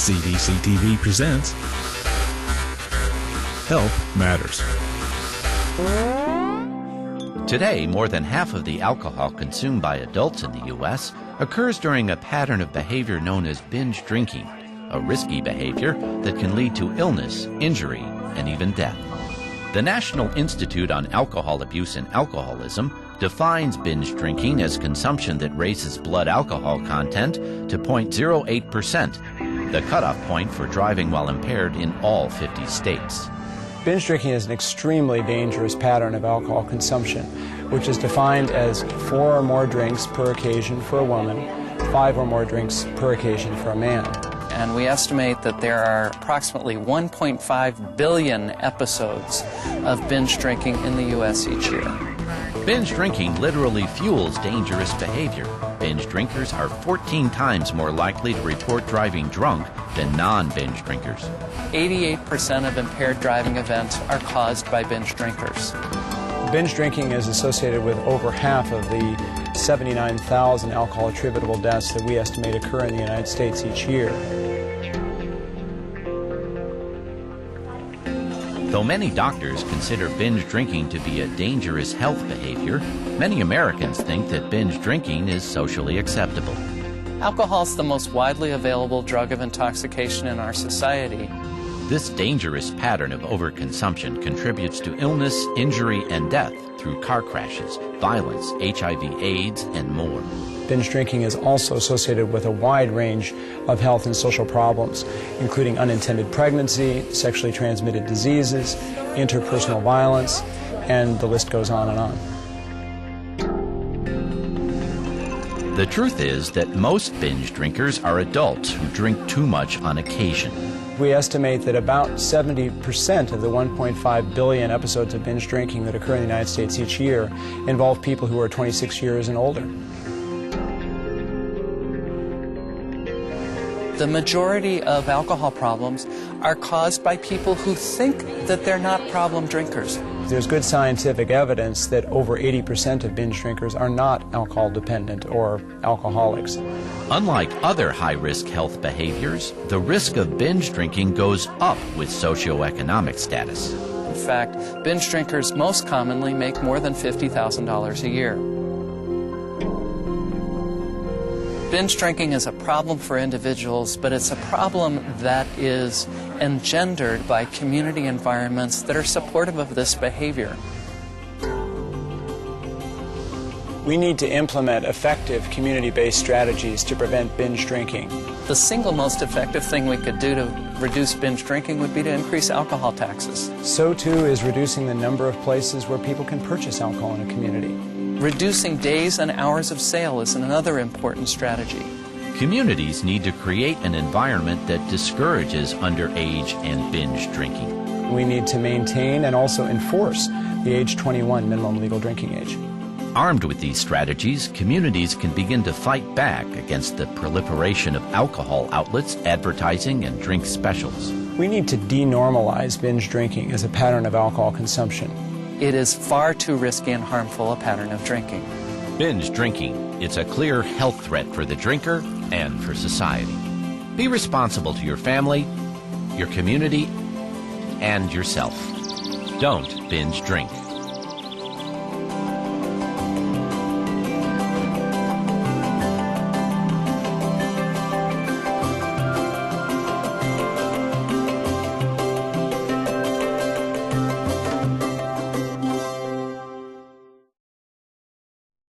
CDC TV presents Health Matters. Today, more than half of the alcohol consumed by adults in the U.S. occurs during a pattern of behavior known as binge drinking, a risky behavior that can lead to illness, injury, and even death. The National Institute on Alcohol Abuse and Alcoholism defines binge drinking as consumption that raises blood alcohol content to 0.08%, the cutoff point for driving while impaired in all 50 states. Binge drinking is an extremely dangerous pattern of alcohol consumption, which is defined as 4 or more drinks per occasion for a woman, 5 or more drinks per occasion for a man. And we estimate that there are approximately 1.5 billion episodes of binge drinking in the U.S. each year. Binge drinking literally fuels dangerous behavior. Binge drinkers are 14 times more likely to report driving drunk than non-binge drinkers. 88% of impaired driving events are caused by binge drinkers. Binge drinking is associated with over half of the 79,000 alcohol attributable deaths that we estimate occur in the United States each year. Though many doctors consider binge drinking to be a dangerous health behavior, many Americans think that binge drinking is socially acceptable. Alcohol is the most widely available drug of intoxication in our society. This dangerous pattern of overconsumption contributes to illness, injury, and death through car crashes, violence, HIV/AIDS, and more. Binge drinking is also associated with a wide range of health and social problems, including unintended pregnancy, sexually transmitted diseases, interpersonal violence, and the list goes on and on. The truth is that most binge drinkers are adults who drink too much on occasion. We estimate that about 70% of the 1.5 billion episodes of binge drinking that occur in the United States each year involve people who are 26 years and older. The majority of alcohol problems are caused by people who think that they're not problem drinkers. There's good scientific evidence that over 80% of binge drinkers are not alcohol dependent or alcoholics. Unlike other high-risk health behaviors, the risk of binge drinking goes up with socioeconomic status. In fact, binge drinkers most commonly make more than $50,000 a year. Binge drinking is a problem for individuals, but it's a problem that is engendered by community environments that are supportive of this behavior. We need to implement effective community-based strategies to prevent binge drinking. The single most effective thing we could do to reduce binge drinking would be to increase alcohol taxes. So too is reducing the number of places where people can purchase alcohol in a community. Reducing days and hours of sale is another important strategy. Communities need to create an environment that discourages underage and binge drinking. We need to maintain and also enforce the age 21 minimum legal drinking age. Armed with these strategies, communities can begin to fight back against the proliferation of alcohol outlets, advertising, and drink specials. We need to denormalize binge drinking as a pattern of alcohol consumption. It is far too risky and harmful a pattern of drinking. Binge drinking, it's a clear health threat for the drinker and for society. Be responsible to your family, your community, and yourself. Don't binge drink.